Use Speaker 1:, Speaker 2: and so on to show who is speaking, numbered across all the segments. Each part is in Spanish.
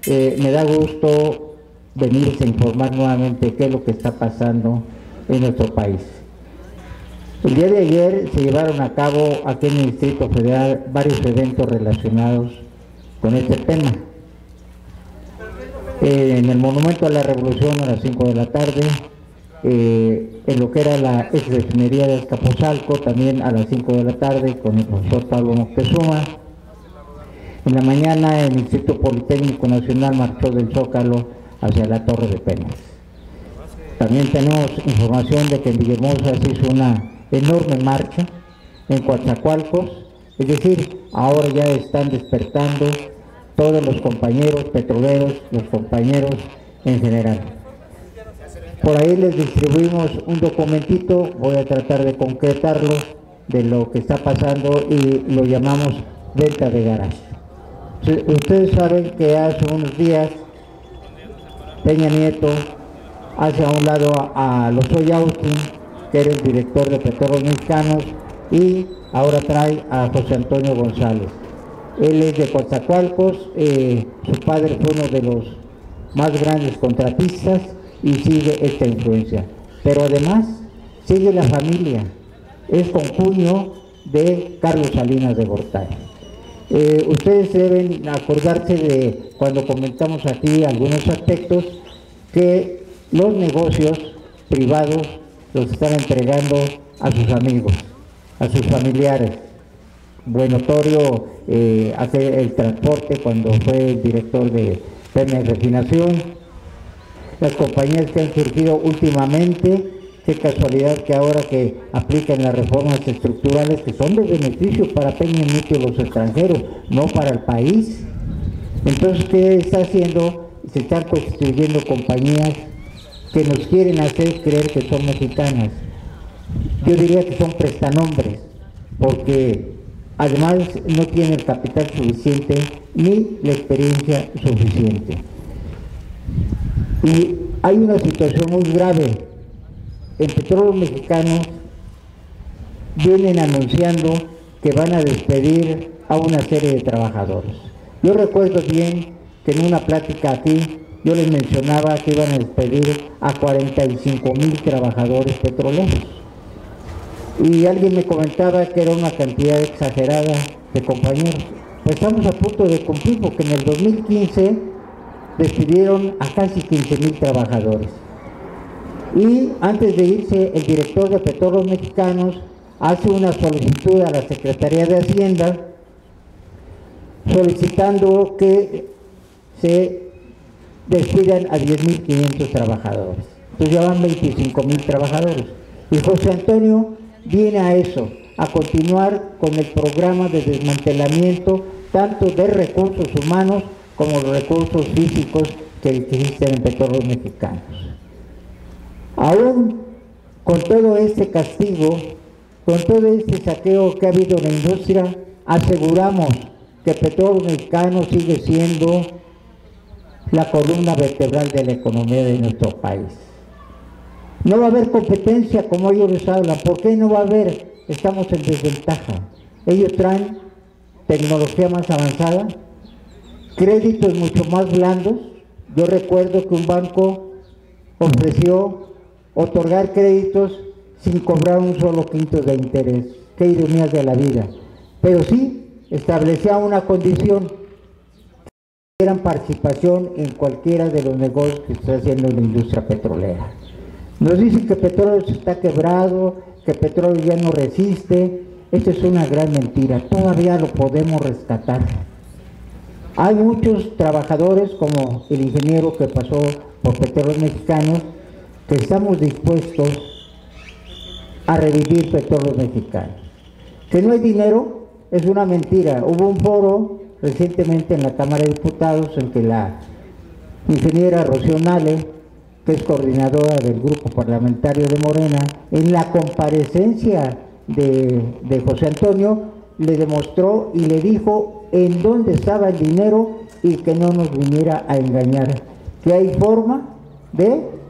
Speaker 1: Me da gusto venirse a informar nuevamente qué es lo que está pasando en nuestro país. El día de ayer se llevaron a cabo aquí en el Distrito Federal varios eventos relacionados con este tema. En el Monumento a la Revolución a las 5 de la tarde, en lo que era la ex refinería de Azcapotzalco, también a las 5 de la tarde con el profesor Pablo Moctezuma. En la mañana el Instituto Politécnico Nacional marchó del Zócalo hacia la Torre de Pemex. También tenemos información de que en Villahermosa se hizo una enorme marcha en Coatzacoalcos, es decir, ahora ya están despertando todos los compañeros petroleros, los compañeros en general. Por ahí les distribuimos un documentito, voy a tratar de concretarlo, de lo que está pasando y lo llamamos venta de garaje. Ustedes saben que hace unos días Peña Nieto hace a un lado a Lozoya Austin, que era el director de Petróleos Mexicanos, y ahora trae a José Antonio González. Él es de Coatzacoalcos, su padre fue uno de los más grandes contratistas y sigue esta influencia. Pero además sigue la familia, es concuño de Carlos Salinas de Gortari. Ustedes deben acordarse de cuando comentamos aquí algunos aspectos, que los negocios privados los están entregando a sus amigos, a sus familiares. Buenotorio hace el transporte cuando fue el director de Pemex Refinación. Las compañías que han surgido últimamente, qué casualidad que ahora que aplican las reformas estructurales que son de beneficio para Peña Nieto y los extranjeros, no para el país. Entonces, ¿qué está haciendo? Se están constituyendo compañías que nos quieren hacer creer que son mexicanas. Yo diría que son prestanombres, porque además no tienen el capital suficiente ni la experiencia suficiente. Y hay una situación muy grave. En Petróleos Mexicanos vienen anunciando que van a despedir a una serie de trabajadores. Yo recuerdo bien que en una plática aquí yo les mencionaba que iban a despedir a 45,000 trabajadores petroleros. Y alguien me comentaba que era una cantidad exagerada de compañeros. Pues estamos a punto de cumplir, porque en el 2015 despidieron a casi 15,000 trabajadores. Y antes de irse, el director de Petróleos Mexicanos hace una solicitud a la Secretaría de Hacienda solicitando que se despidan a 10,500 trabajadores. Entonces ya van 25,000 trabajadores. Y José Antonio viene a eso, a continuar con el programa de desmantelamiento tanto de recursos humanos como los recursos físicos que existen en Petróleos Mexicanos. Aún con todo este castigo, con todo este saqueo que ha habido en la industria, aseguramos que Petróleos Mexicanos sigue siendo la columna vertebral de la economía de nuestro país. No va a haber competencia como ellos les hablan. ¿Por qué no va a haber? Estamos en desventaja. Ellos traen tecnología más avanzada, créditos mucho más blandos. Yo recuerdo que un banco ofreció otorgar créditos sin cobrar un solo quinto de interés. Qué ironías de la vida. Pero sí establecía una condición, que era participación en cualquiera de los negocios que está haciendo la industria petrolera. Nos dicen que Petróleos está quebrado, que Petróleos ya no resiste. Esta es una gran mentira. Todavía lo podemos rescatar. Hay muchos trabajadores, como el ingeniero que pasó por Petróleos Mexicanos, que estamos dispuestos a revivir Petróleos Mexicanos. Que no hay dinero es una mentira. Hubo un foro recientemente en la Cámara de Diputados en que la ingeniera Rocío Nale, que es coordinadora del grupo parlamentario de Morena, en la comparecencia de José Antonio, le demostró y le dijo en dónde estaba el dinero y que no nos viniera a engañar, que hay forma de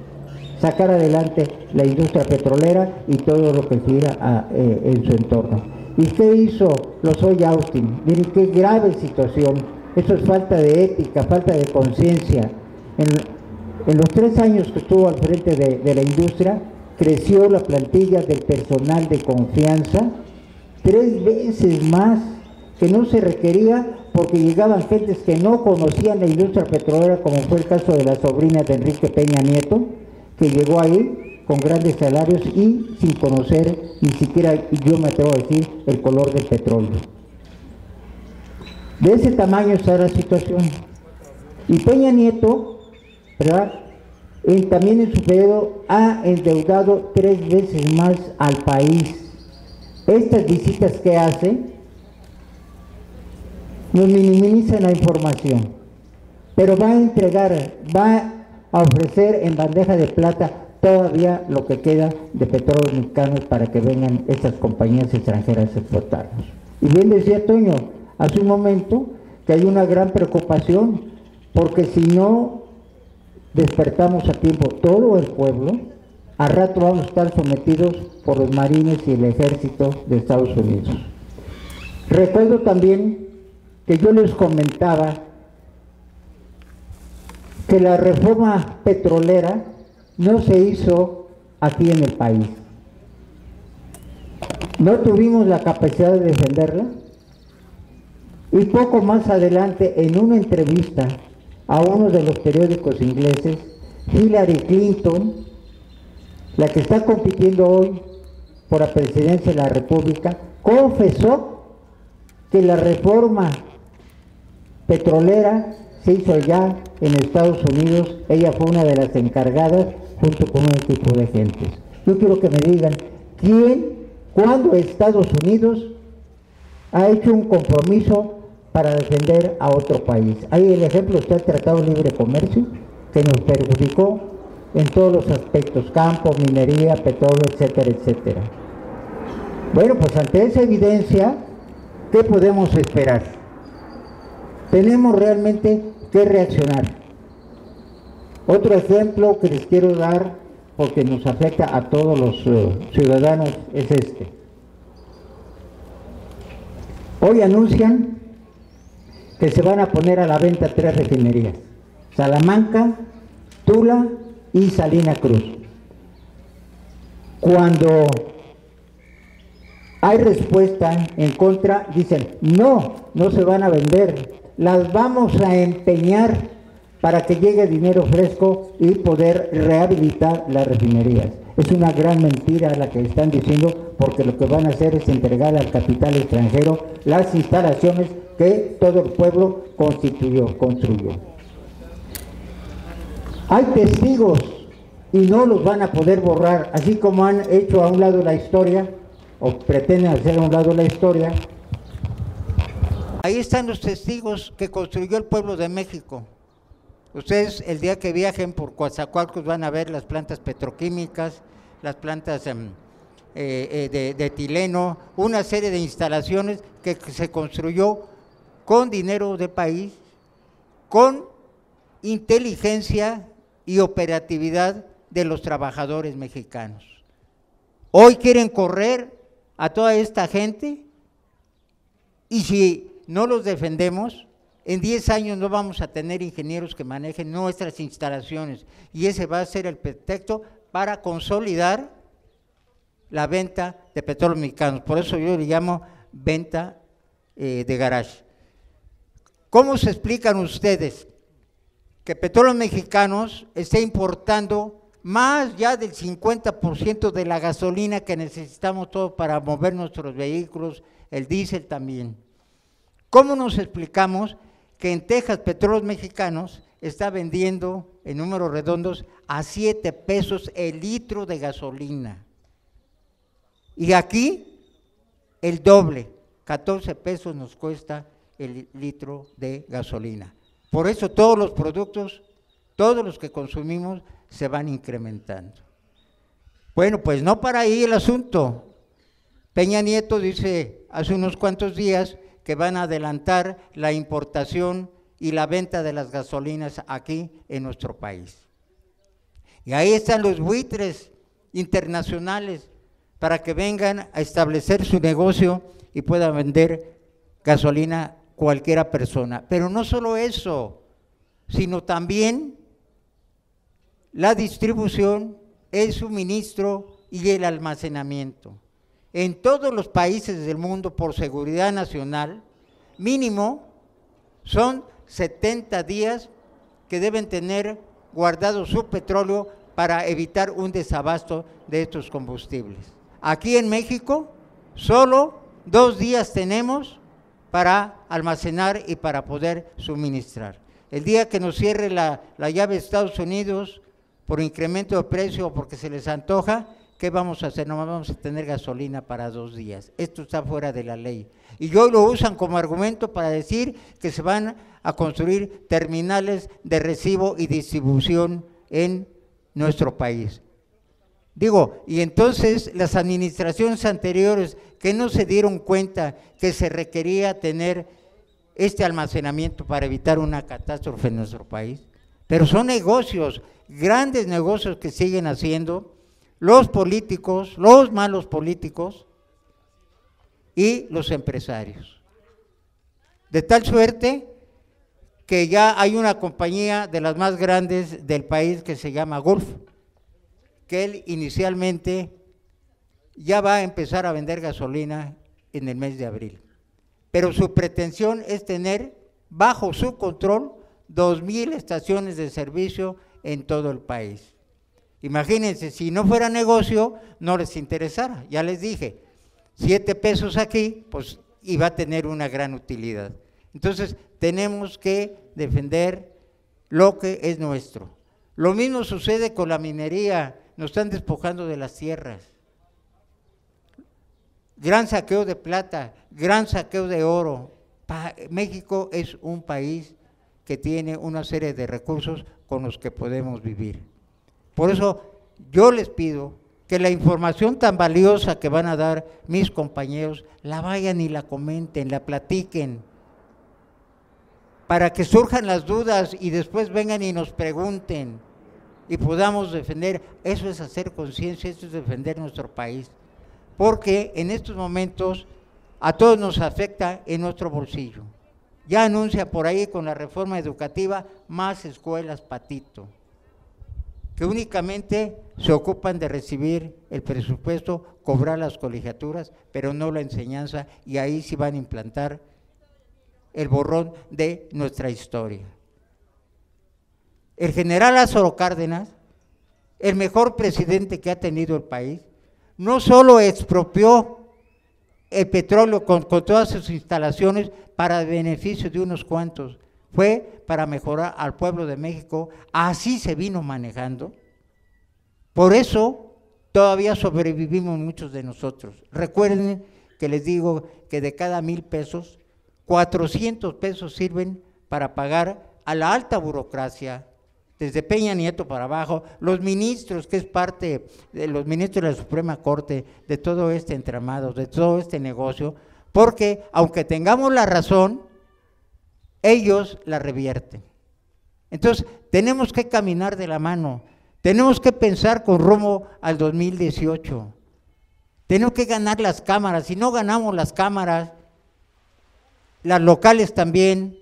Speaker 1: sacar adelante la industria petrolera y todo lo que gira en su entorno. ¿Y qué hizo Lozoya Austin? Miren qué grave situación Eso es falta de ética, falta de conciencia. En los 3 años que estuvo al frente de la industria, creció la plantilla del personal de confianza 3 veces más que no se requería, porque llegaban gentes que no conocían la industria petrolera, como fue el caso de la sobrina de Enrique Peña Nieto, que llegó ahí con grandes salarios y sin conocer ni siquiera, yo me atrevo a decir, el color del petróleo. De ese tamaño está la situación. Y Peña Nieto, ¿verdad?, también en su periodo ha endeudado 3 veces más al país. Estas visitas que hace nos minimizan la información, pero va a entregar, va a ofrecer en bandeja de plata todavía lo que queda de petróleos mexicanos para que vengan estas compañías extranjeras a explotarnos. Y bien decía Toño hace un momento que hay una gran preocupación, porque si no despertamos a tiempo todo el pueblo, a rato vamos a estar sometidos por los marines y el ejército de Estados Unidos. Recuerdo también que yo les comentaba que la reforma petrolera no se hizo aquí en el país. No tuvimos la capacidad de defenderla, y poco más adelante, en una entrevista a uno de los periódicos ingleses, Hillary Clinton, la que está compitiendo hoy por la presidencia de la República, confesó que la reforma petrolera se hizo allá en Estados Unidos. Ella fue una de las encargadas junto con un equipo de gentes. Yo quiero que me digan, ¿cuándo Estados Unidos ha hecho un compromiso para defender a otro país? Ahí el ejemplo está el Tratado de Libre Comercio, que nos perjudicó en todos los aspectos: campo, minería, petróleo, etcétera, etcétera. Bueno, pues ante esa evidencia, ¿qué podemos esperar? Tenemos realmente que reaccionar. Otro ejemplo que les quiero dar, porque nos afecta a todos los ciudadanos, es este. Hoy anuncian que se van a poner a la venta 3 refinerías: Salamanca, Tula y Salina Cruz. Cuando hay respuesta en contra, dicen, no se van a vender, las vamos a empeñar para que llegue dinero fresco y poder rehabilitar las refinerías. Es una gran mentira la que están diciendo, porque lo que van a hacer es entregar al capital extranjero las instalaciones que todo el pueblo construyó. Hay testigos y no los van a poder borrar, así como han hecho a un lado la historia, o pretenden hacer a un lado la historia. Ahí están los testigos que construyó el pueblo de México. Ustedes el día que viajen por Coatzacoalcos van a ver las plantas petroquímicas, las plantas de etileno, una serie de instalaciones que se construyó con dinero de país, con inteligencia y operatividad de los trabajadores mexicanos. Hoy quieren correr a toda esta gente, y si no los defendemos, en 10 años no vamos a tener ingenieros que manejen nuestras instalaciones, y ese va a ser el pretexto para consolidar la venta de petróleos mexicanos. Por eso yo le llamo venta de garage. ¿Cómo se explican ustedes que Petróleos Mexicanos esté importando más ya del 50% de la gasolina que necesitamos todos para mover nuestros vehículos, el diésel también? ¿Cómo nos explicamos que en Texas Petróleos Mexicanos está vendiendo en números redondos a 7 pesos el litro de gasolina? Y aquí el doble, 14 pesos nos cuesta el litro de gasolina. Por eso todos los productos, todos los que consumimos, se van incrementando. Bueno, pues no para ahí el asunto. Peña Nieto dice hace unos cuantos días que van a adelantar la importación y la venta de las gasolinas aquí en nuestro país. Y ahí están los buitres internacionales para que vengan a establecer su negocio y puedan vender gasolina
Speaker 2: cualquiera persona. Pero no solo eso, sino también la distribución, el suministro y el almacenamiento. En todos los países del mundo, por seguridad nacional, mínimo son 70 días que deben tener guardado su petróleo para evitar un desabasto de estos combustibles. Aquí en México, solo 2 días tenemos para almacenar y para poder suministrar. El día que nos cierre la llave de Estados Unidos por incremento de precio o porque se les antoja, ¿qué vamos a hacer? No vamos a tener gasolina para 2 días. Esto está fuera de la ley. Y hoy lo usan como argumento para decir que se van a construir terminales de recibo y distribución en nuestro país. Digo, y entonces las administraciones anteriores que no se dieron cuenta que se requería tener este almacenamiento para evitar una catástrofe en nuestro país, pero son negocios, grandes negocios que siguen haciendo los políticos, los malos políticos y los empresarios. De tal suerte que ya hay una compañía de las más grandes del país que se llama Gulf, que él inicialmente ya va a empezar a vender gasolina en el mes de abril. Pero su pretensión es tener bajo su control 2,000 estaciones de servicio en todo el país. Imagínense, si no fuera negocio, no les interesara. Ya les dije, 7 pesos aquí, pues iba a tener una gran utilidad. Entonces, tenemos que defender lo que es nuestro. Lo mismo sucede con la minería, nos están despojando de las tierras. Gran saqueo de plata, gran saqueo de oro. México es un país que tiene una serie de recursos con los que podemos vivir. Por eso yo les pido que la información tan valiosa que van a dar mis compañeros, la vayan y la comenten, la platiquen, para que surjan las dudas y después vengan y nos pregunten y podamos defender. Eso es hacer conciencia, eso es defender nuestro país, porque en estos momentos a todos nos afecta en nuestro bolsillo. Ya anuncia por ahí con la reforma educativa más escuelas patito, que únicamente se ocupan de recibir el presupuesto, cobrar las colegiaturas, pero no la enseñanza, y ahí sí van a implantar el borrón de nuestra historia. El general Lázaro Cárdenas, el mejor presidente que ha tenido el país, no solo expropió el petróleo con todas sus instalaciones para beneficio de unos cuantos, fue para mejorar al pueblo de México, así se vino manejando. Por eso todavía sobrevivimos muchos de nosotros. Recuerden que les digo que de cada 1,000 pesos, 400 pesos sirven para pagar a la alta burocracia, desde Peña Nieto para abajo, los ministros, que es parte de los ministros de la Suprema Corte, de todo este entramado, de todo este negocio, porque aunque tengamos la razón, ellos la revierten. Entonces, tenemos que caminar de la mano, tenemos que pensar con rumbo al 2018, tenemos que ganar las cámaras. Si no ganamos las cámaras, las locales también,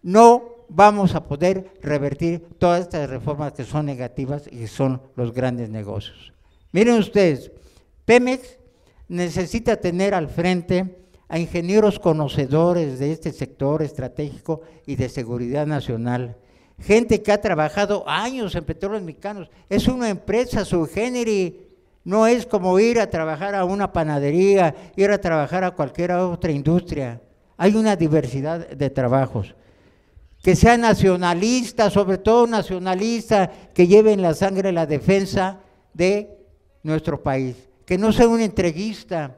Speaker 2: no vamos a poder revertir todas estas reformas que son negativas y que son los grandes negocios. Miren ustedes, Pemex necesita tener al frente a ingenieros conocedores de este sector estratégico y de seguridad nacional, gente que ha trabajado años en Petróleos Mexicanos. Es una empresa sui generis, no es como ir a trabajar a una panadería, ir a trabajar a cualquier otra industria. Hay una diversidad de trabajos. Que sea nacionalista, sobre todo nacionalista, que lleve en la sangre la defensa de nuestro país, que no sea un entreguista,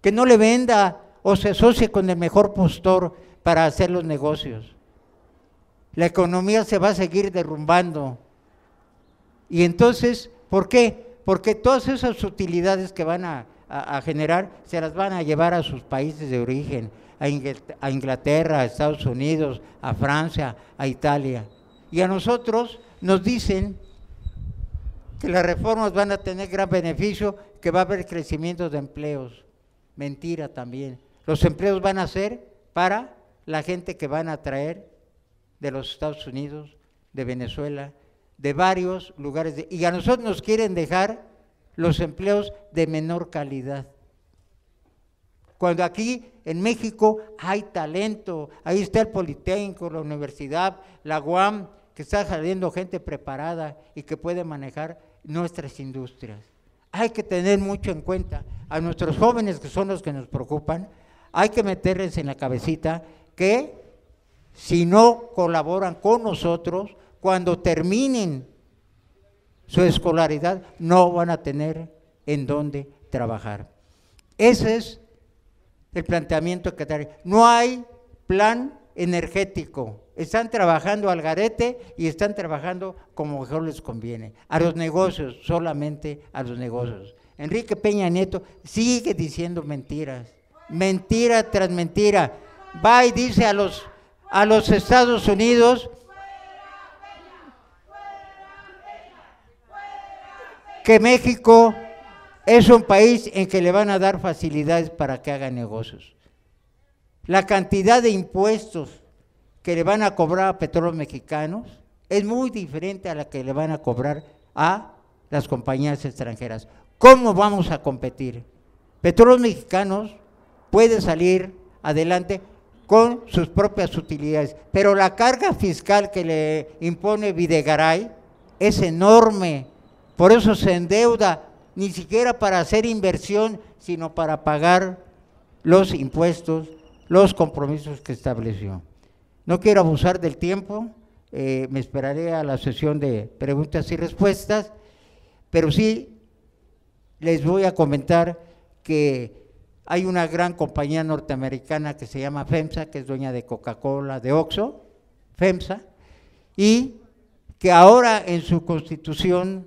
Speaker 2: que no le venda o se asocie con el mejor postor para hacer los negocios. La economía se va a seguir derrumbando. Y entonces, ¿por qué? Porque todas esas utilidades que van a generar se las van a llevar a sus países de origen, a Inglaterra, a Estados Unidos, a Francia, a Italia. Y a nosotros nos dicen que las reformas van a tener gran beneficio, que va a haber crecimiento de empleos. Mentira también. Los empleos van a ser para la gente que van a traer de los Estados Unidos, de Venezuela, de varios lugares, y a nosotros nos quieren dejar los empleos de menor calidad. Cuando aquí en México hay talento, ahí está el Politécnico, la universidad, la UAM, que está saliendo gente preparada y que puede manejar nuestras industrias. Hay que tener mucho en cuenta a nuestros jóvenes, que son los que nos preocupan, hay que meterles en la cabecita que si no colaboran con nosotros, cuando terminen su escolaridad, no van a tener en dónde trabajar. Ese es el planteamiento que trae. No hay plan energético, están trabajando al garete y están trabajando como mejor les conviene, a los negocios, solamente a los negocios. Enrique Peña Nieto sigue diciendo mentiras, mentira tras mentira, va y dice a los Estados Unidos que México es un país en que le van a dar facilidades para que haga negocios. La cantidad de impuestos que le van a cobrar a Petróleos Mexicanos es muy diferente a la que le van a cobrar a las compañías extranjeras. ¿Cómo vamos a competir? Petróleos Mexicanos puede salir adelante con sus propias utilidades, pero la carga fiscal que le impone Videgaray es enorme, por eso se endeuda, ni siquiera para hacer inversión, sino para pagar los impuestos, los compromisos que estableció. No quiero abusar del tiempo, me esperaré a la sesión de preguntas y respuestas, pero sí les voy a comentar que hay una gran compañía norteamericana que se llama FEMSA, que es dueña de Coca-Cola, de Oxxo, FEMSA, y que ahora en su constitución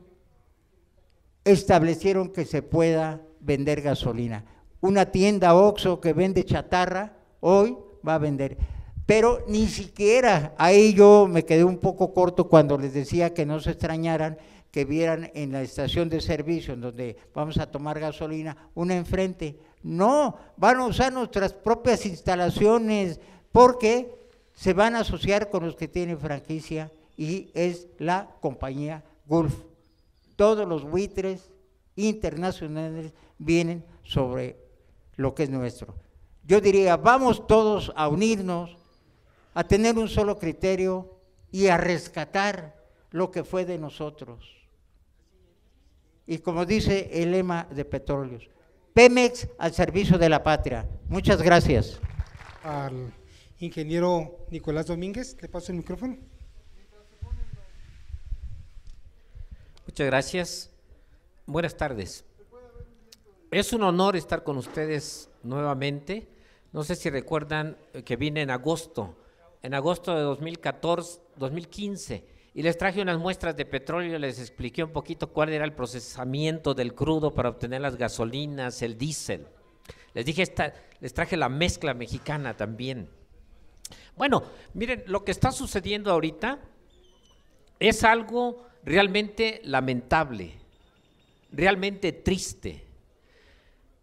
Speaker 2: establecieron que se pueda vender gasolina. Una tienda Oxxo que vende chatarra, hoy va a vender, pero ni siquiera, ahí yo me quedé un poco corto cuando les decía que no se extrañaran, que vieran en la estación de servicio en donde vamos a tomar gasolina, una enfrente. No, van a usar nuestras propias instalaciones porque se van a asociar con los que tienen franquicia y es la compañía Gulf. Todos los buitres internacionales vienen sobre lo que es nuestro. Yo diría, vamos todos a unirnos, a tener un solo criterio y a rescatar lo que fue de nosotros. Y como dice el lema de Petróleos, Pemex al servicio de la patria. Muchas gracias.
Speaker 3: Al ingeniero Nicolás Domínguez, le paso el micrófono.
Speaker 4: Muchas gracias. Buenas tardes. Es un honor estar con ustedes nuevamente. No sé si recuerdan que vine en agosto de 2015, y les traje unas muestras de petróleo, les expliqué un poquito cuál era el procesamiento del crudo para obtener las gasolinas, el diésel. Les dije, les traje la mezcla mexicana también. Bueno, miren, lo que está sucediendo ahorita es algo realmente lamentable, realmente triste.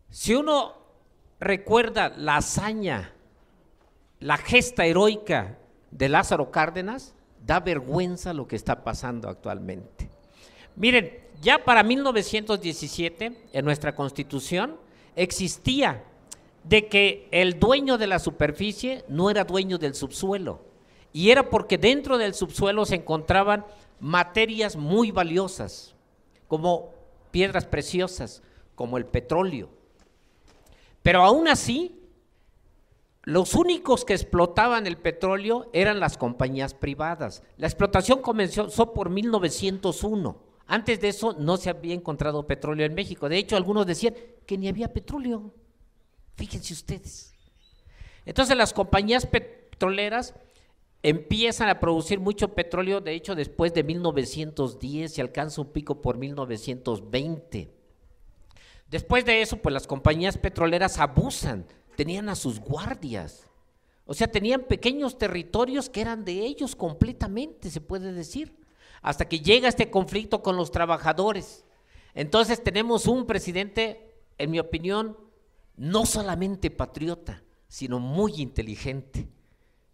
Speaker 4: Si uno recuerda la hazaña, la gesta heroica de Lázaro Cárdenas, da vergüenza lo que está pasando actualmente. Miren, ya para 1917, en nuestra Constitución, existía de que el dueño de la superficie no era dueño del subsuelo, y era porque dentro del subsuelo se encontraban materias muy valiosas, como piedras preciosas, como el petróleo. Pero aún así, los únicos que explotaban el petróleo eran las compañías privadas. La explotación comenzó por 1901. Antes de eso no se había encontrado petróleo en México. De hecho, algunos decían que ni había petróleo. Fíjense ustedes. Entonces las compañías petroleras empiezan a producir mucho petróleo, de hecho después de 1910 se alcanza un pico por 1920. Después de eso, pues las compañías petroleras abusan, tenían a sus guardias, o sea, tenían pequeños territorios que eran de ellos completamente, se puede decir, hasta que llega este conflicto con los trabajadores. Entonces tenemos un presidente, en mi opinión, no solamente patriota, sino muy inteligente.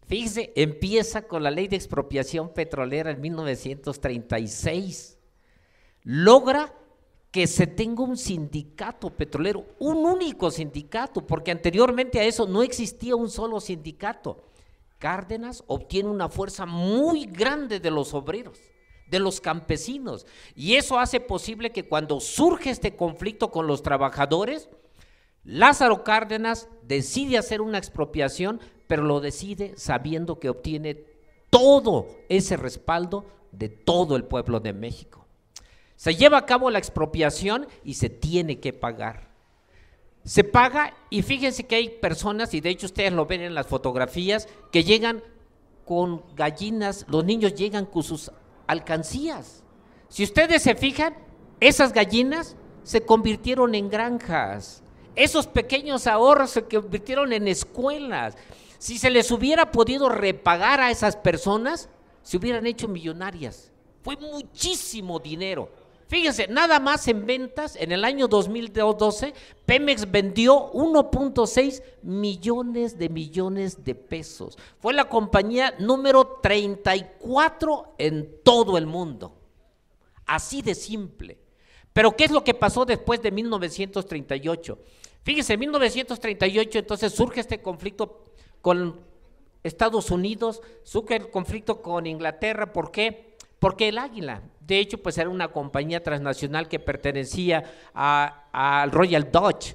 Speaker 4: Fíjese, empieza con la ley de expropiación petrolera en 1936. Logra que se tenga un sindicato petrolero, un único sindicato, porque anteriormente a eso no existía un solo sindicato. Cárdenas obtiene una fuerza muy grande de los obreros, de los campesinos, y eso hace posible que cuando surge este conflicto con los trabajadores, Lázaro Cárdenas decide hacer una expropiación, pero lo decide sabiendo que obtiene todo ese respaldo de todo el pueblo de México. Se lleva a cabo la expropiación y se tiene que pagar. Se paga y fíjense que hay personas, y de hecho ustedes lo ven en las fotografías, que llegan con gallinas, los niños llegan con sus alcancías. Si ustedes se fijan, esas gallinas se convirtieron en granjas, esos pequeños ahorros se convirtieron en escuelas. Si se les hubiera podido repagar a esas personas, se hubieran hecho millonarias. Fue muchísimo dinero. Fíjense, nada más en ventas, en el año 2012, Pemex vendió 1.6 millones de pesos. Fue la compañía número 34 en todo el mundo. Así de simple. Pero ¿qué es lo que pasó después de 1938? Fíjense, en 1938 entonces surge este conflicto con Estados Unidos, surge el conflicto con Inglaterra. ¿Por qué? Porque el Águila, de hecho, pues era una compañía transnacional que pertenecía al Royal Dutch.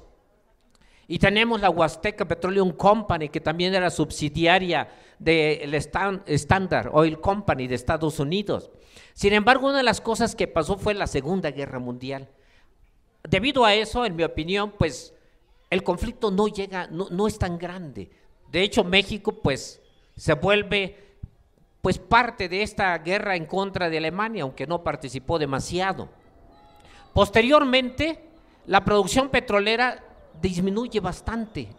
Speaker 4: Y tenemos la Huasteca Petroleum Company, que también era subsidiaria del Standard Oil Company de Estados Unidos. Sin embargo, una de las cosas que pasó fue la Segunda Guerra Mundial. Debido a eso, en mi opinión, pues el conflicto no es tan grande. De hecho, México pues se vuelve pues parte de esta guerra en contra de Alemania, aunque no participó demasiado. Posteriormente, la producción petrolera disminuye bastante.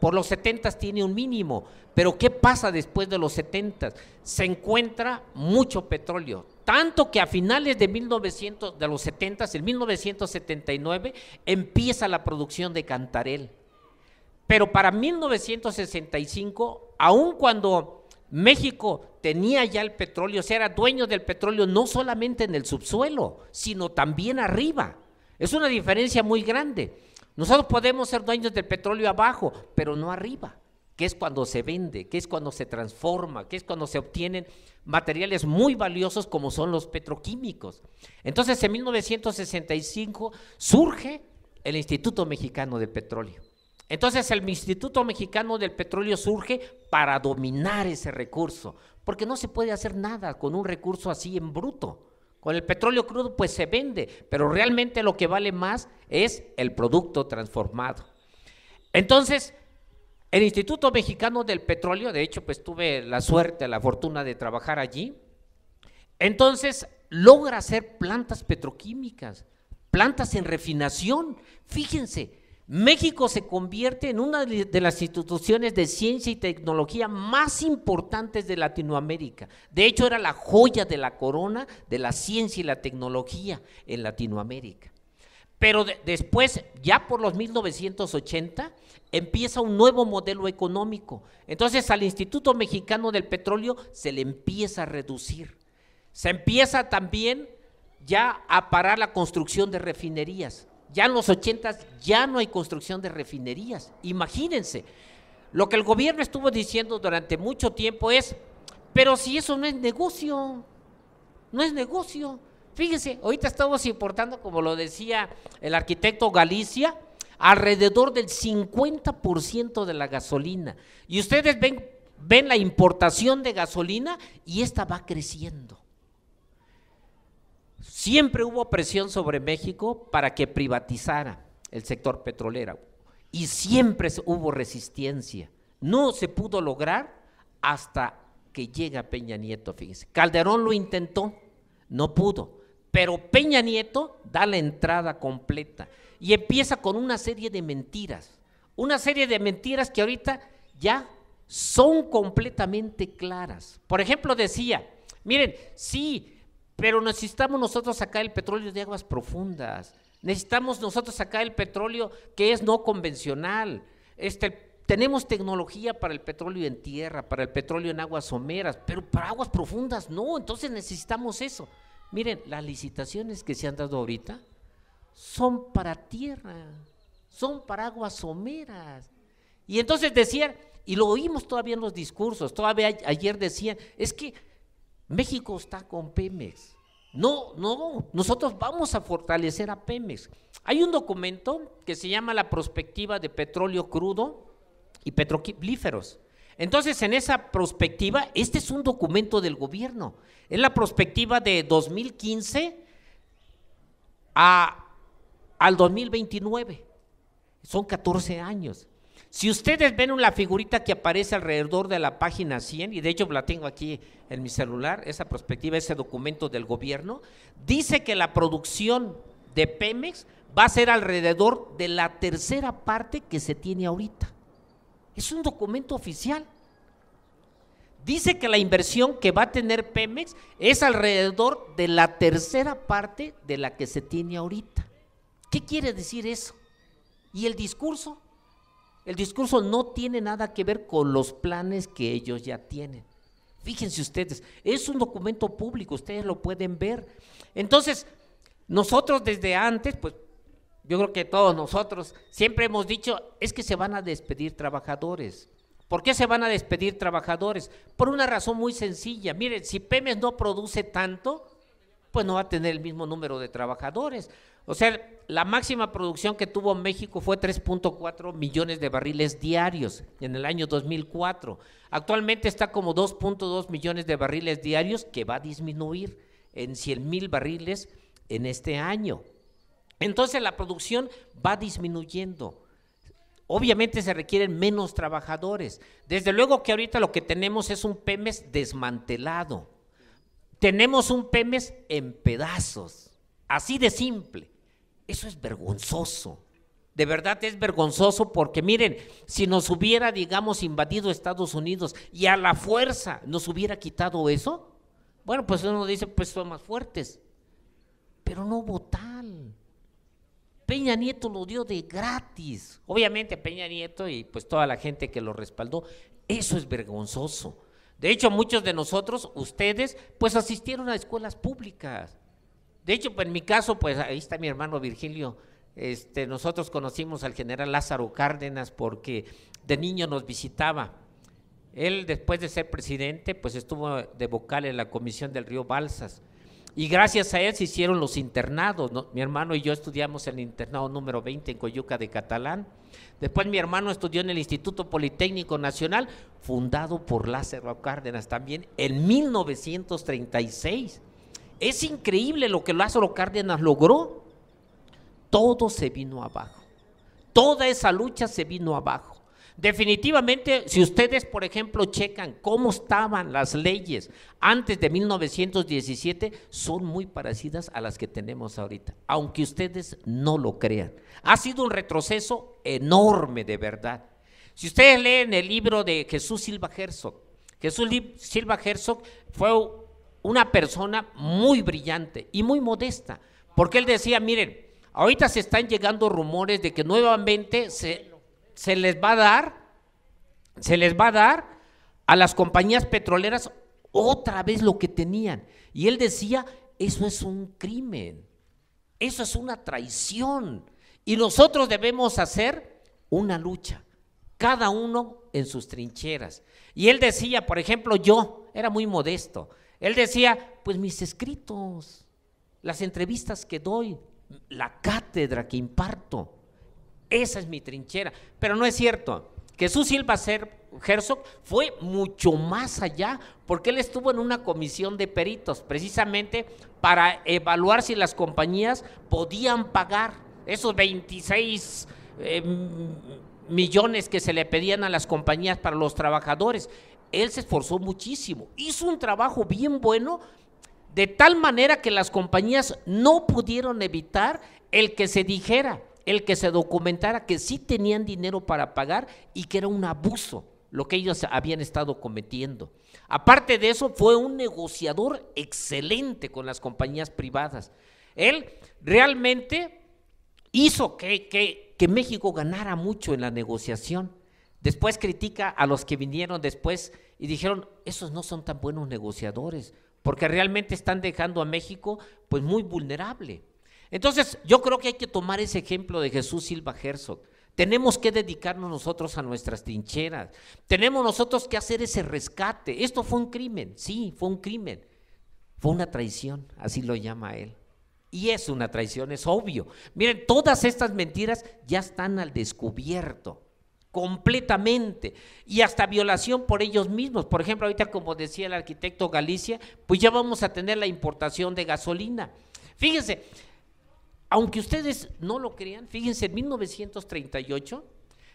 Speaker 4: Por los 70 tiene un mínimo, pero ¿qué pasa después de los 70? Se encuentra mucho petróleo, tanto que a finales de los 70, en 1979, empieza la producción de Cantarell. Pero para 1965, aun cuando México tenía ya el petróleo, o sea, era dueño del petróleo no solamente en el subsuelo, sino también arriba. Es una diferencia muy grande. Nosotros podemos ser dueños del petróleo abajo, pero no arriba, que es cuando se vende, que es cuando se transforma, que es cuando se obtienen materiales muy valiosos como son los petroquímicos. Entonces, en 1965 surge el Instituto Mexicano del Petróleo. Entonces, el Instituto Mexicano del Petróleo surge para dominar ese recurso, porque no se puede hacer nada con un recurso así en bruto. Con el petróleo crudo pues se vende, pero realmente lo que vale más es el producto transformado. Entonces, el Instituto Mexicano del Petróleo, de hecho pues tuve la suerte, la fortuna de trabajar allí, entonces logra hacer plantas petroquímicas, plantas en refinación. Fíjense, México se convierte en una de las instituciones de ciencia y tecnología más importantes de Latinoamérica. De hecho, era la joya de la corona de la ciencia y la tecnología en Latinoamérica. Pero después, ya por los 1980, empieza un nuevo modelo económico. Entonces, al Instituto Mexicano del Petróleo se le empieza a reducir. Se empieza también ya a parar la construcción de refinerías. Ya en los 80 ya no hay construcción de refinerías. Imagínense, lo que el gobierno estuvo diciendo durante mucho tiempo es, pero si eso no es negocio, no es negocio. Fíjense, ahorita estamos importando, como lo decía el arquitecto Galicia, alrededor del 50% de la gasolina. Y ustedes ven la importación de gasolina y esta va creciendo. Siempre hubo presión sobre México para que privatizara el sector petrolero y siempre hubo resistencia. No se pudo lograr hasta que llega Peña Nieto, fíjense. Calderón lo intentó, no pudo, pero Peña Nieto da la entrada completa y empieza con una serie de mentiras que ahorita ya son completamente claras. Por ejemplo, decía, miren, sí, pero necesitamos nosotros sacar el petróleo de aguas profundas, necesitamos nosotros sacar el petróleo que es no convencional, tenemos tecnología para el petróleo en tierra, para el petróleo en aguas someras, pero para aguas profundas no, entonces necesitamos eso. Miren, las licitaciones que se han dado ahorita son para tierra, son para aguas someras. Y entonces decían, y lo oímos todavía en los discursos, todavía ayer decían, es que México está con Pemex. No, nosotros vamos a fortalecer a Pemex. Hay un documento que se llama la Prospectiva de Petróleo Crudo y Petrolíferos. Entonces, en esa prospectiva, este es un documento del gobierno, es la prospectiva de 2015 al 2029, son 14 años. Si ustedes ven la figurita que aparece alrededor de la página 100, y de hecho la tengo aquí en mi celular, esa prospectiva, ese documento del gobierno, dice que la producción de Pemex va a ser alrededor de la tercera parte que se tiene ahorita. Es un documento oficial. Dice que la inversión que va a tener Pemex es alrededor de la tercera parte de la que se tiene ahorita. ¿Qué quiere decir eso? ¿Y el discurso? El discurso no tiene nada que ver con los planes que ellos ya tienen. Fíjense ustedes, es un documento público, ustedes lo pueden ver. Entonces, nosotros desde antes, pues yo creo que todos nosotros siempre hemos dicho, es que se van a despedir trabajadores. ¿Por qué se van a despedir trabajadores? Por una razón muy sencilla. Miren, si Pemex no produce tanto, pues no va a tener el mismo número de trabajadores. O sea, la máxima producción que tuvo México fue 3.4 millones de barriles diarios en el año 2004. Actualmente está como 2.2 millones de barriles diarios, que va a disminuir en 100,000 barriles en este año. Entonces la producción va disminuyendo. Obviamente se requieren menos trabajadores. Desde luego que ahorita lo que tenemos es un Pemex desmantelado. Tenemos un Pemex en pedazos, así de simple. Eso es vergonzoso. De verdad es vergonzoso porque miren, si nos hubiera, digamos, invadido Estados Unidos y a la fuerza nos hubiera quitado eso, bueno, pues uno dice, pues son más fuertes. Pero no hubo tal. Peña Nieto lo dio de gratis. Obviamente Peña Nieto y pues toda la gente que lo respaldó, eso es vergonzoso. De hecho, muchos de nosotros, ustedes, pues asistieron a escuelas públicas. De hecho, pues en mi caso, pues ahí está mi hermano Virgilio. Nosotros conocimos al general Lázaro Cárdenas porque de niño nos visitaba. Él, después de ser presidente, pues estuvo de vocal en la Comisión del Río Balsas. Y gracias a él se hicieron los internados, ¿no? Mi hermano y yo estudiamos en el internado número 20 en Coyuca de Catalán. Después mi hermano estudió en el Instituto Politécnico Nacional, fundado por Lázaro Cárdenas también en 1936. Es increíble lo que Lázaro Cárdenas logró. Todo se vino abajo. Toda esa lucha se vino abajo. Definitivamente, si ustedes, por ejemplo, checan cómo estaban las leyes antes de 1917, son muy parecidas a las que tenemos ahorita, aunque ustedes no lo crean. Ha sido un retroceso enorme, de verdad. Si ustedes leen el libro de Jesús Silva Herzog, Jesús Silva Herzog fue una persona muy brillante y muy modesta, porque él decía, miren, ahorita se están llegando rumores de que nuevamente se les va a dar a las compañías petroleras otra vez lo que tenían. Y él decía, eso es un crimen, eso es una traición. Y nosotros debemos hacer una lucha, cada uno en sus trincheras. Y él decía, por ejemplo, yo era muy modesto. Él decía, pues mis escritos, las entrevistas que doy, la cátedra que imparto, esa es mi trinchera. Pero no es cierto. Jesús Silva Herzog fue mucho más allá, porque él estuvo en una comisión de peritos, precisamente para evaluar si las compañías podían pagar esos 26 millones que se le pedían a las compañías para los trabajadores. Él se esforzó muchísimo, hizo un trabajo bien bueno, de tal manera que las compañías no pudieron evitar el que se dijera, el que se documentara que sí tenían dinero para pagar y que era un abuso lo que ellos habían estado cometiendo. Aparte de eso, fue un negociador excelente con las compañías privadas. Él realmente hizo que México ganara mucho en la negociación. Después critica a los que vinieron después y dijeron, esos no son tan buenos negociadores, porque realmente están dejando a México pues muy vulnerable. Entonces yo creo que hay que tomar ese ejemplo de Jesús Silva Herzog. Tenemos que dedicarnos nosotros a nuestras trincheras, tenemos nosotros que hacer ese rescate. Esto fue un crimen, sí, fue un crimen, fue una traición, así lo llama él. Y es una traición, es obvio. Miren, todas estas mentiras ya están al descubierto, completamente, y hasta violación por ellos mismos. Por ejemplo, ahorita como decía el arquitecto Galicia, pues ya vamos a tener la importación de gasolina. Fíjense, aunque ustedes no lo crean, fíjense, en 1938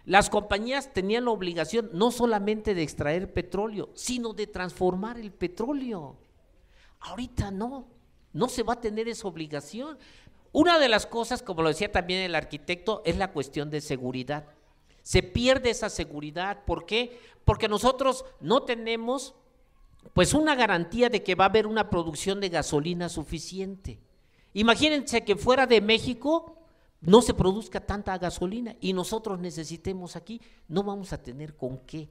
Speaker 4: las compañías tenían la obligación no solamente de extraer petróleo, sino de transformar el petróleo. Ahorita no se va a tener esa obligación. Una de las cosas, como lo decía también el arquitecto, es la cuestión de seguridad. Se pierde esa seguridad, ¿por qué? Porque nosotros no tenemos pues una garantía de que va a haber una producción de gasolina suficiente. Imagínense que fuera de México no se produzca tanta gasolina y nosotros necesitemos aquí, no vamos a tener con qué.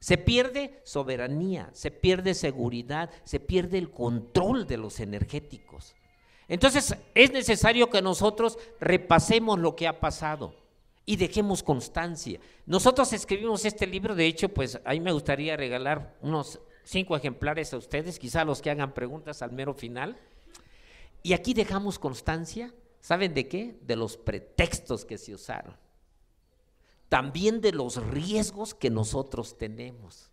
Speaker 4: Se pierde soberanía, se pierde seguridad, se pierde el control de los energéticos. Entonces es necesario que nosotros repasemos lo que ha pasado y dejemos constancia. Nosotros escribimos este libro, de hecho, pues a mí me gustaría regalar unos 5 ejemplares a ustedes, quizá a los que hagan preguntas al mero final. Y aquí dejamos constancia, ¿saben de qué? De los pretextos que se usaron. También de los riesgos que nosotros tenemos.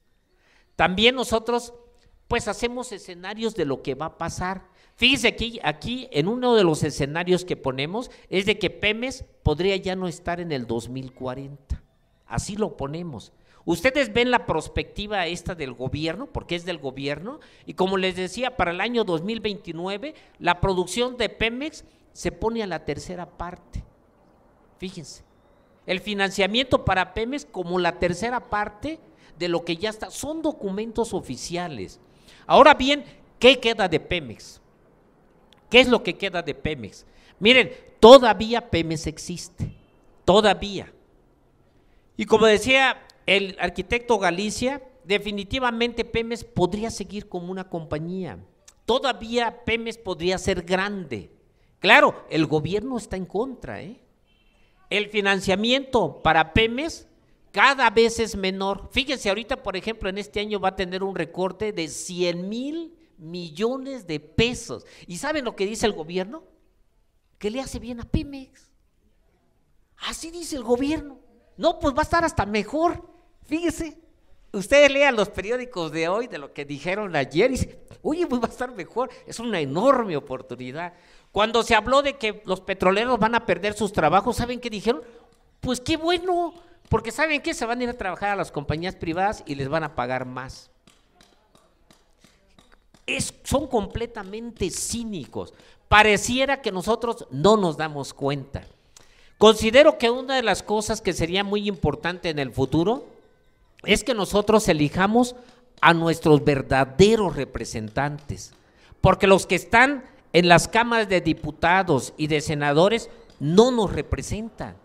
Speaker 4: También nosotros pues hacemos escenarios de lo que va a pasar. Fíjense aquí en uno de los escenarios que ponemos es de que Pemex podría ya no estar en el 2040. Así lo ponemos. Ustedes ven la perspectiva esta del gobierno, porque es del gobierno, y como les decía, para el año 2029 la producción de Pemex se pone a la tercera parte. Fíjense, el financiamiento para Pemex como la tercera parte de lo que ya está, son documentos oficiales. Ahora bien, ¿qué queda de Pemex? ¿Qué es lo que queda de Pemex? Miren, todavía Pemex existe, todavía. Y como decía el arquitecto Galicia, definitivamente Pemex podría seguir como una compañía. Todavía Pemex podría ser grande. Claro, el gobierno está en contra, El financiamiento para Pemex cada vez es menor. Fíjense, ahorita, por ejemplo, en este año va a tener un recorte de 100,000 millones de pesos. ¿Y saben lo que dice el gobierno? Que le hace bien a Pemex. Así dice el gobierno. No, pues va a estar hasta mejor. Fíjese, ustedes lean los periódicos de hoy, de lo que dijeron ayer, y dicen, oye, pues va a estar mejor. Es una enorme oportunidad. Cuando se habló de que los petroleros van a perder sus trabajos, ¿saben qué dijeron? Pues qué bueno, porque ¿saben qué? Se van a ir a trabajar a las compañías privadas y les van a pagar más. Son completamente cínicos. Pareciera que nosotros no nos damos cuenta. Considero que una de las cosas que sería muy importante en el futuro es que nosotros elijamos a nuestros verdaderos representantes, porque los que están en las cámaras de diputados y de senadores no nos representan,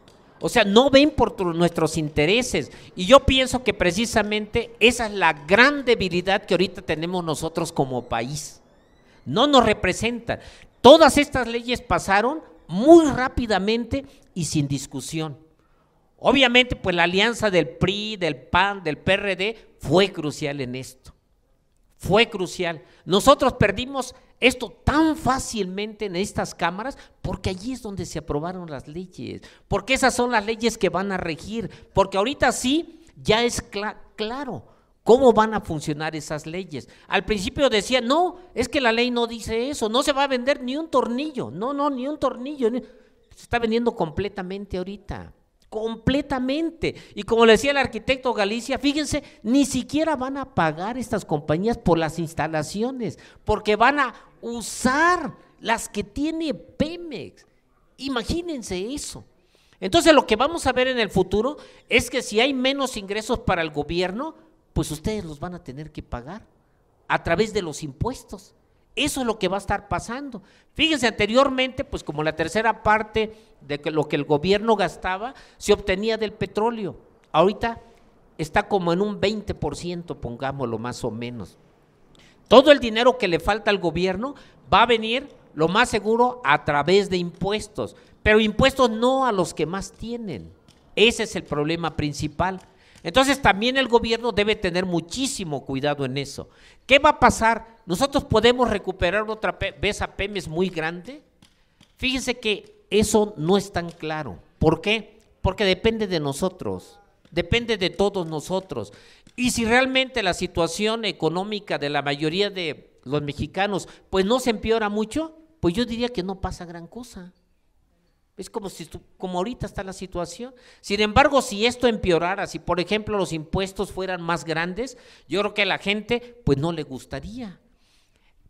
Speaker 4: o sea, no ven por nuestros intereses, y yo pienso que precisamente esa es la gran debilidad que ahorita tenemos nosotros como país. No nos representan. Todas estas leyes pasaron muy rápidamente y sin discusión. Obviamente, pues la alianza del PRI, del PAN, del PRD fue crucial en esto. Fue crucial. Nosotros perdimos esto tan fácilmente en estas cámaras porque allí es donde se aprobaron las leyes, porque esas son las leyes que van a regir, porque ahorita sí ya es claro cómo van a funcionar esas leyes. Al principio decía, no, es que la ley no dice eso, no se va a vender ni un tornillo, no, ni un tornillo, se está vendiendo completamente ahorita. Completamente. Y como le decía el arquitecto Galicia, fíjense, ni siquiera van a pagar estas compañías por las instalaciones, porque van a usar las que tiene Pemex. Imagínense eso. Entonces lo que vamos a ver en el futuro es que si hay menos ingresos para el gobierno, pues ustedes los van a tener que pagar a través de los impuestos. Eso es lo que va a estar pasando. Fíjense, anteriormente, pues como la tercera parte de lo que el gobierno gastaba se obtenía del petróleo. Ahorita está como en un 20%, pongámoslo más o menos. Todo el dinero que le falta al gobierno va a venir, lo más seguro, a través de impuestos, pero impuestos no a los que más tienen. Ese es el problema principal. Entonces también el gobierno debe tener muchísimo cuidado en eso. ¿Qué va a pasar? ¿Nosotros podemos recuperar otra vez a Pemex muy grande? Fíjense que eso no es tan claro. ¿Por qué? Porque depende de nosotros, depende de todos nosotros. Y si realmente la situación económica de la mayoría de los mexicanos pues no se empeora mucho, pues yo diría que no pasa gran cosa. Es como ahorita está la situación. Sin embargo, si esto empeorara, si por ejemplo los impuestos fueran más grandes, yo creo que a la gente pues no le gustaría.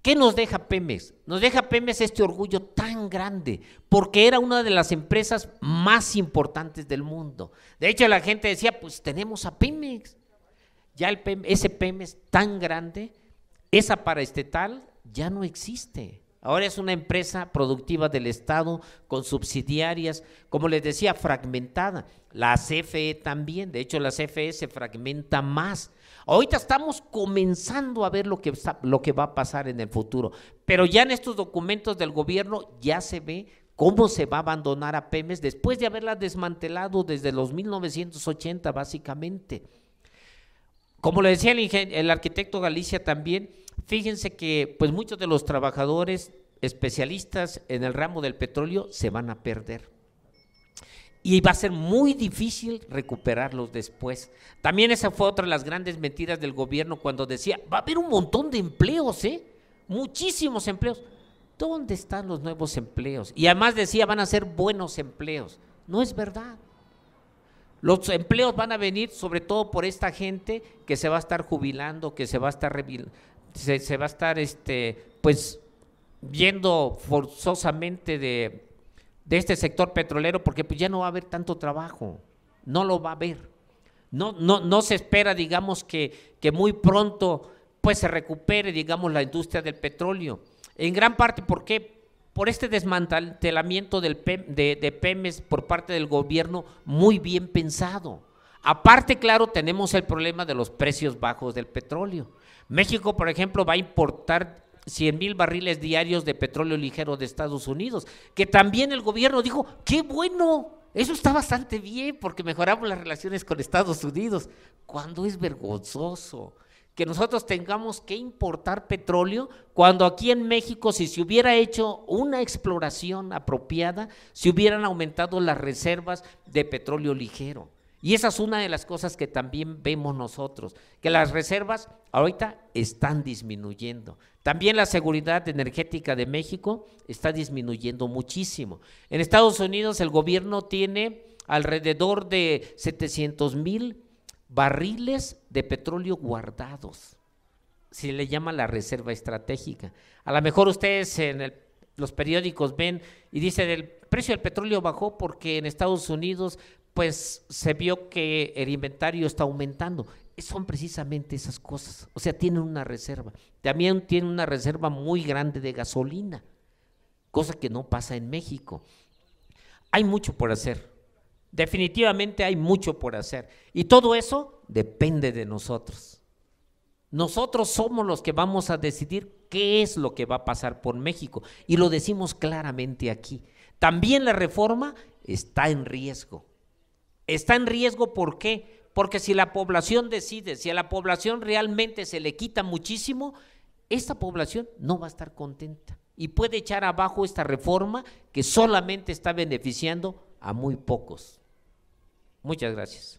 Speaker 4: ¿Qué nos deja Pemex? Nos deja Pemex este orgullo tan grande, porque era una de las empresas más importantes del mundo. De hecho, la gente decía, pues tenemos a Pemex. Ya ese Pemex tan grande, esa paraestatal ya no existe. Ahora es una empresa productiva del Estado con subsidiarias, como les decía, fragmentada. La CFE también, de hecho la CFE se fragmenta más. Ahorita estamos comenzando a ver lo que va a pasar en el futuro, pero ya en estos documentos del gobierno ya se ve cómo se va a abandonar a Pemex después de haberla desmantelado desde los 1980 básicamente. Como le decía el arquitecto Galicia también, fíjense que pues muchos de los trabajadores especialistas en el ramo del petróleo se van a perder. Y va a ser muy difícil recuperarlos después. También esa fue otra de las grandes mentiras del gobierno cuando decía, va a haber un montón de empleos, muchísimos empleos. ¿Dónde están los nuevos empleos? Y además decía, van a ser buenos empleos. No es verdad. Los empleos van a venir sobre todo por esta gente que se va a estar jubilando, que se va a estar pues yendo forzosamente de este sector petrolero, porque pues ya no va a haber tanto trabajo, no lo va a haber. No se espera, digamos, que muy pronto pues se recupere, digamos, la industria del petróleo. En gran parte, ¿por qué? Por este desmantelamiento de Pemex por parte del gobierno muy bien pensado. Aparte, claro, tenemos el problema de los precios bajos del petróleo. México, por ejemplo, va a importar 100,000 barriles diarios de petróleo ligero de Estados Unidos, que también el gobierno dijo, ¡qué bueno! Eso está bastante bien porque mejoramos las relaciones con Estados Unidos, cuando es vergonzoso que nosotros tengamos que importar petróleo, cuando aquí en México, si se hubiera hecho una exploración apropiada, se hubieran aumentado las reservas de petróleo ligero. Y esa es una de las cosas que también vemos nosotros, que las reservas ahorita están disminuyendo. También la seguridad energética de México está disminuyendo muchísimo. En Estados Unidos el gobierno tiene alrededor de 700,000 barriles de petróleo guardados, se le llama la reserva estratégica. A lo mejor ustedes en los periódicos ven y dicen el precio del petróleo bajó porque en Estados Unidos pues se vio que el inventario está aumentando. Son precisamente esas cosas, o sea, tienen una reserva. También tienen una reserva muy grande de gasolina, cosa que no pasa en México. Hay mucho por hacer. Definitivamente hay mucho por hacer y todo eso depende de nosotros. Nosotros somos los que vamos a decidir qué es lo que va a pasar por México y lo decimos claramente aquí. También la reforma está en riesgo. Está en riesgo, ¿por qué? Porque si la población decide, si a la población realmente se le quita muchísimo, esta población no va a estar contenta y puede echar abajo esta reforma que solamente está beneficiando a muy pocos. Muchas gracias.